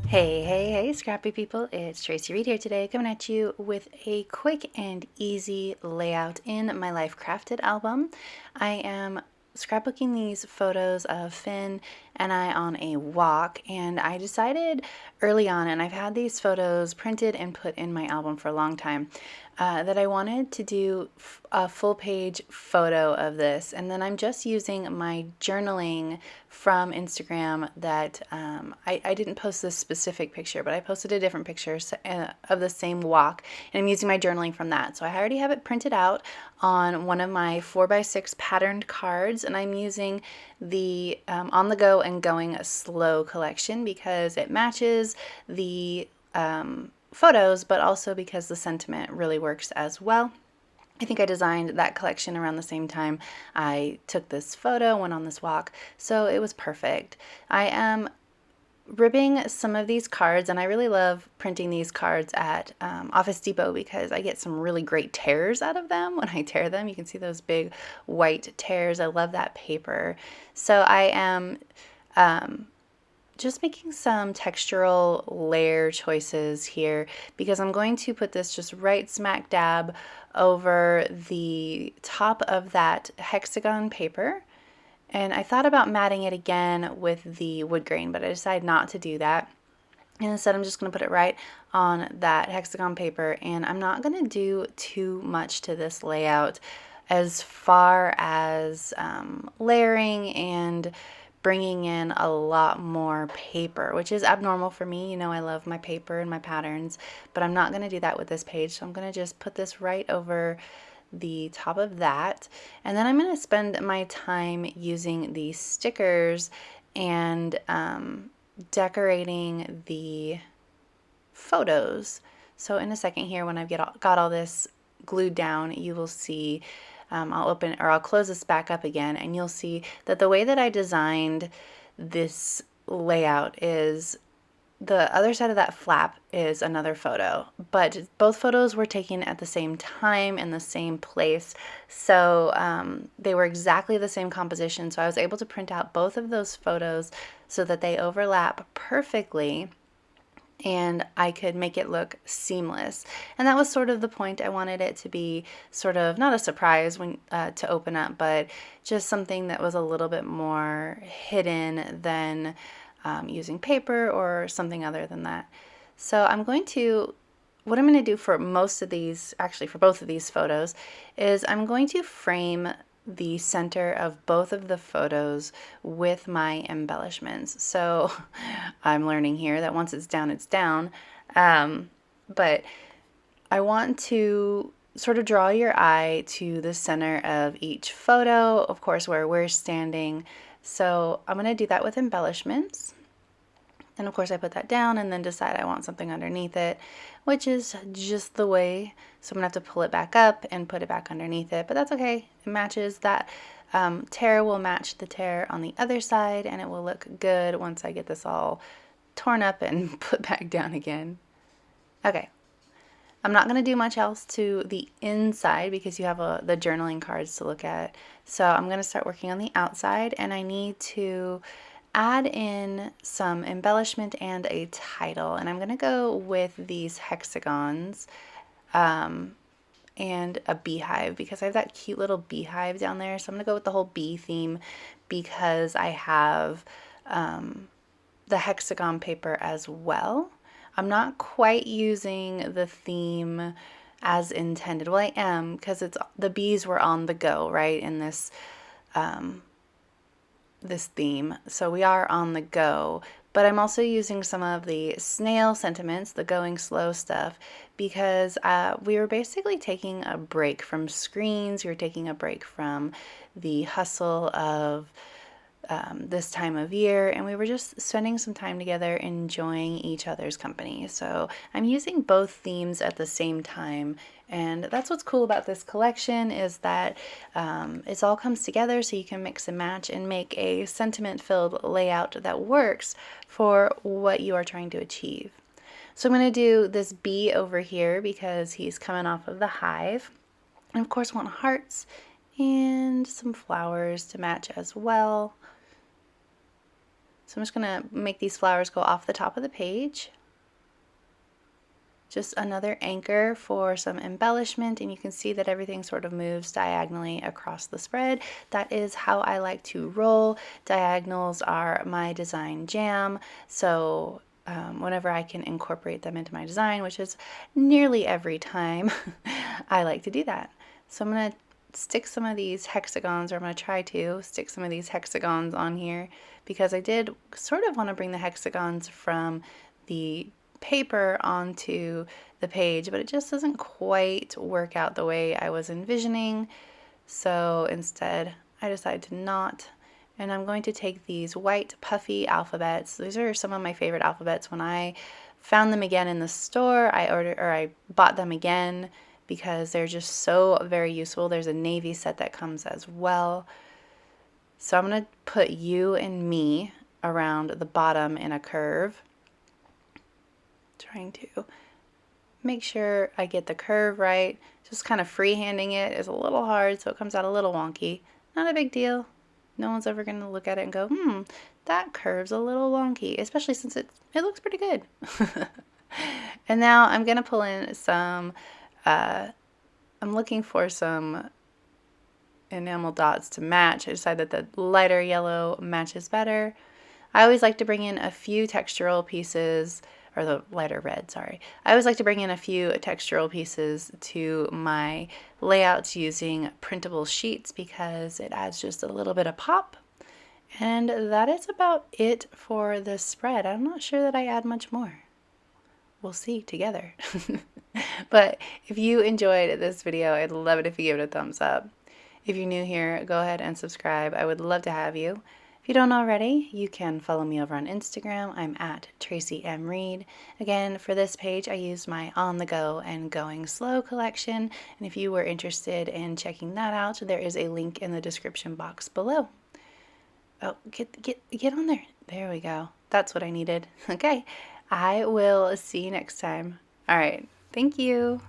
Hey, scrappy people, it's Tracy Reed here today, coming at you with a quick and easy layout in my Life Crafted album. I am scrapbooking these photos of Finn and I on a walk, and I decided early on, and I've had these photos printed and put in my album for a long time, that I wanted to do a full page photo of this, and then I'm just using my journaling from Instagram that I didn't post this specific picture, but I posted a different picture of the same walk, and I'm using my journaling from that. So I already have it printed out on one of my 4x6 patterned cards, and I'm using the On the Go and Going Slow collection because it matches the photos, but also because the sentiment really works as well. I think I designed that collection around the same time I took this photo, went on this walk, so it was perfect. I am ribbing some of these cards, and I really love printing these cards at Office Depot because I get some really great tears out of them when I tear them. You can see those big white tears. I love that paper. So I am just making some textural layer choices here because I'm going to put this just right smack dab over the top of that hexagon paper. And I thought about matting it again with the wood grain, but I decided not to do that. And instead, I'm just going to put it right on that hexagon paper, and I'm not going to do too much to this layout as far as layering and bringing in a lot more paper, which is abnormal for me. You know, I love my paper and my patterns, but I'm not going to do that with this page. So I'm going to just put this right over the top of that. And then I'm going to spend my time using these stickers and decorating the photos. So in a second here, when I've got all this glued down, you will see I'll close this back up again, and you'll see that the way that I designed this layout is the other side of that flap is another photo, but both photos were taken at the same time in the same place. So they were exactly the same composition. So I was able to print out both of those photos so that they overlap perfectly, and I could make it look seamless. And that was sort of the point. I wanted it to be sort of not a surprise when to open up, but just something that was a little bit more hidden than using paper or something other than that. So what I'm going to do for most of these, actually for both of these photos, is I'm going to frame the center of both of the photos with my embellishments. So I'm learning here that once it's down, it's down. But I want to sort of draw your eye to the center of each photo, of course, where we're standing. So I'm going to do that with embellishments. And of course I put that down and then decide I want something underneath it, which is just the way. So I'm gonna have to pull it back up and put it back underneath it, but that's okay. It matches that. Tear will match the tear on the other side, and it will look good once I get this all torn up and put back down again. Okay. I'm not going to do much else to the inside because you have the journaling cards to look at. So I'm going to start working on the outside, and I need to add in some embellishment and a title. And I'm going to go with these hexagons and a beehive because I have that cute little beehive down there. So I'm going to go with the whole bee theme because I have the hexagon paper as well. I'm not quite using the theme as intended. Well, I am because the bees were on the go, right, in this this theme. So we are on the go, but I'm also using some of the snail sentiments, the going slow stuff, because we were basically taking a break from screens. We were taking a break from the hustle of this time of year, and we were just spending some time together enjoying each other's company. So I'm using both themes at the same time, and that's what's cool about this collection is that it all comes together so you can mix and match and make a sentiment-filled layout that works for what you are trying to achieve. So I'm going to do this bee over here because he's coming off of the hive, and of course want hearts and some flowers to match as well. So I'm just going to make these flowers go off the top of the page. Just another anchor for some embellishment, and you can see that everything sort of moves diagonally across the spread. That is how I like to roll. Diagonals are my design jam, so whenever I can incorporate them into my design, which is nearly every time, I like to do that. So I'm going to stick some of these hexagons, or I'm going to try to stick some of these hexagons on here, because I did sort of want to bring the hexagons from the paper onto the page, but it just doesn't quite work out the way I was envisioning. So instead, I decided to not. And I'm going to take these white puffy alphabets. These are some of my favorite alphabets. When I found them again in the store, I bought them again because they're just so very useful. There's a navy set that comes as well. So I'm going to put you and me around the bottom in a curve. Trying to make sure I get the curve right. Just kind of freehanding it is a little hard, so it comes out a little wonky. Not a big deal. No one's ever going to look at it and go, that curve's a little wonky, especially since it looks pretty good. And now I'm going to pull in some, I'm looking for some enamel dots to match. I decided that the lighter yellow matches better. I always like to bring in a few textural pieces, or the lighter red, sorry. I always like to bring in a few textural pieces to my layouts using printable sheets because it adds just a little bit of pop. And that is about it for this spread. I'm not sure that I add much more. We'll see together. But if you enjoyed this video, I'd love it if you give it a thumbs up. If you're new here, go ahead and subscribe. I would love to have you. If you don't already, you can follow me over on Instagram. I'm at Traci M. Reed. Again, for this page, I used my On the Go and Going Slow collection. And if you were interested in checking that out, there is a link in the description box below. Oh, get on there. There we go. That's what I needed. Okay, I will see you next time. All right, thank you.